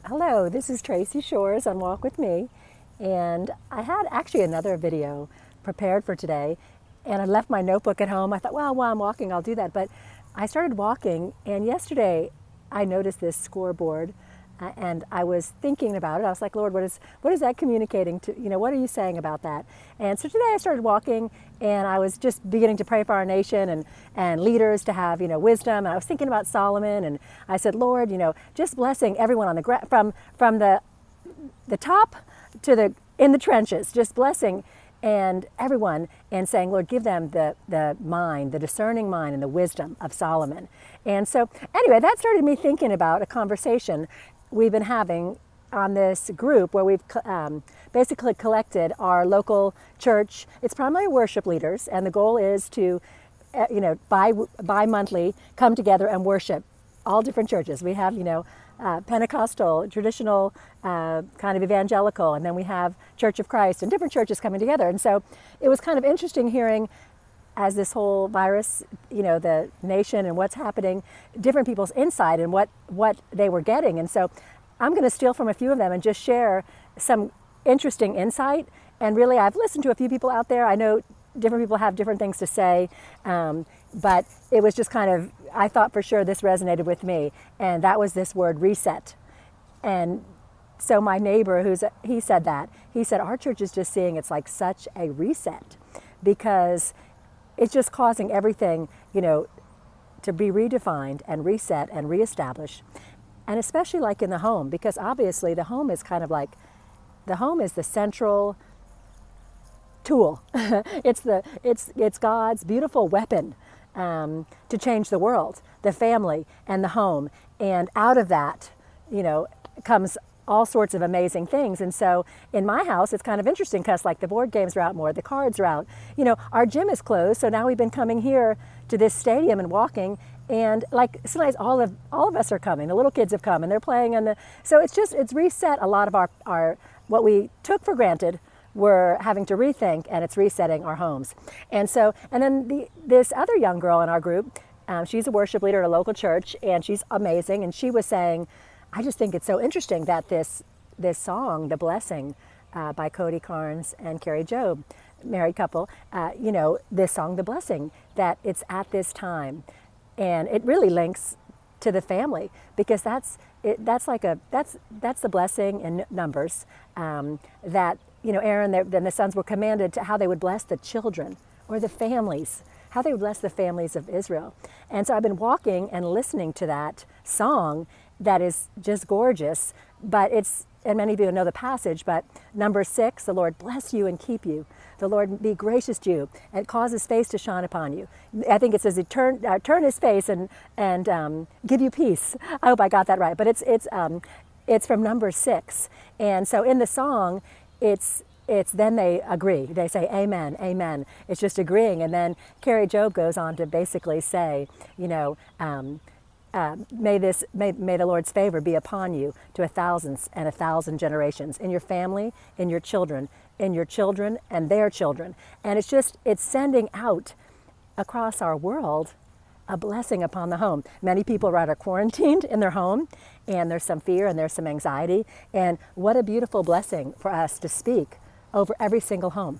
Hello, this is Tracy Shores on Walk With Me, and I had actually another video prepared for today, and I left my notebook at home. I thought, well, while I'm walking, I'll do that, but I started walking, and yesterday I noticed this scoreboard, and I was thinking about it. I was like, Lord, what is that communicating to, what are you saying about that? And so today I started walking, and I was just beginning to pray for our nation and leaders to have, wisdom. And I was thinking about Solomon, and I said, Lord, just blessing everyone on the from the top to the in the trenches, just blessing and everyone, and saying, Lord, give them the mind, the discerning mind and the wisdom of Solomon. And so anyway, that started me thinking about a conversation we've been having on this group where we've basically collected our local church. It's primarily worship leaders, and the goal is to, bi-monthly come together and worship all different churches. We have, Pentecostal, traditional, kind of evangelical, and then we have Church of Christ and different churches coming together. And so it was kind of interesting hearing as this whole virus, the nation and what's happening, different people's insight and what they were getting. And so I'm going to steal from a few of them and just share some interesting insight. And really, I've listened to a few people out there. I know different people have different things to say, but it was just kind of, I thought for sure this resonated with me. And that was this word reset. And so my neighbor, he said that. He said, our church is just seeing it's like such a reset because it's just causing everything, to be redefined and reset and reestablished. And especially like in the home, because obviously the home is kind of like, the home is the central tool. it's God's beautiful weapon to change the world, the family and the home. And out of that, comes all sorts of amazing things. And so in my house, it's kind of interesting because like the board games are out more, the cards are out. Our gym is closed, so now we've been coming here to this stadium and walking. And like sometimes all of us are coming. The little kids have come and they're playing so it's reset a lot of our what we took for granted. We're having to rethink, and it's resetting our homes. And then this other young girl in our group, she's a worship leader at a local church, and she's amazing. And she was saying, I just think it's so interesting that this song, The Blessing, by Cody Carnes and Carrie Job, married couple, this song, The Blessing, that it's at this time. And it really links to the family because that's the blessing in Numbers, that, Aaron, then the sons were commanded to how they would bless the children or the families, how they would bless the families of Israel. And so I've been walking and listening to that song that is just gorgeous, but and many of you know the passage, but Numbers 6, the Lord bless you and keep you. The Lord be gracious to you and cause his face to shine upon you. I think it says, turn his face and give you peace. I hope I got that right, but it's from Numbers 6. And so in the song, it's then they agree. They say, amen, amen. It's just agreeing. And then Carrie Job goes on to basically say, may the Lord's favor be upon you to 1,000 and 1,000 generations, in your family, in your children and their children. And it's sending out across our world a blessing upon the home. Many people are quarantined in their home, and there's some fear and there's some anxiety. And what a beautiful blessing for us to speak over every single home.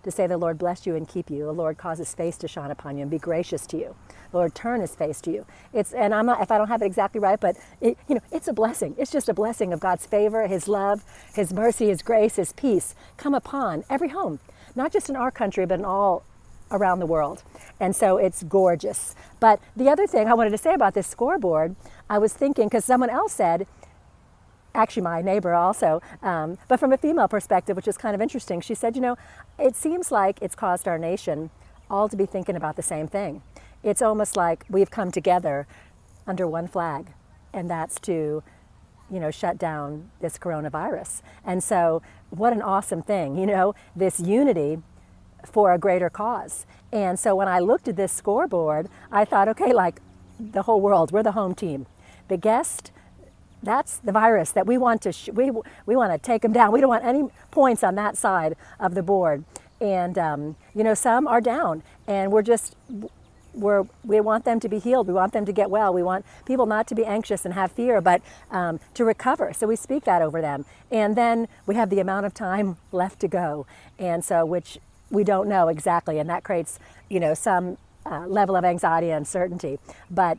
To say, the Lord bless you and keep you. The Lord cause his face to shine upon you and be gracious to you. The Lord turn his face to you. And I'm not, if I don't have it exactly right, but it's a blessing. It's just a blessing of God's favor, his love, his mercy, his grace, his peace come upon every home, not just in our country, but in all around the world. And so it's gorgeous. But the other thing I wanted to say about this scoreboard, I was thinking, because someone else said, actually my neighbor also, but from a female perspective, which is kind of interesting, she said, it seems like it's caused our nation all to be thinking about the same thing. It's almost like we've come together under one flag, and that's to, shut down this coronavirus. And so what an awesome thing, this unity for a greater cause. And so when I looked at this scoreboard, I thought, okay, like the whole world, we're the home team. The guest, that's the virus that we want to we want to take them down. We don't want any points on that side of the board. And some are down, and we're just we want them to be healed. We want them to get well. We want people not to be anxious and have fear, but to recover. So we speak that over them. And then we have the amount of time left to go, and so which we don't know exactly, and that creates, some level of anxiety and uncertainty. But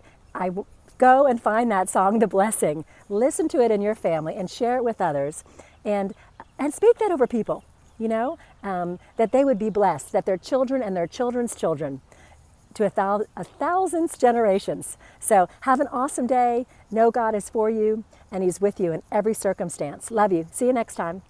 go and find that song, The Blessing. Listen to it in your family and share it with others, and speak that over people. That they would be blessed, that their children and their children's children, to a thousand generations. So have an awesome day. Know God is for you, and He's with you in every circumstance. Love you. See you next time.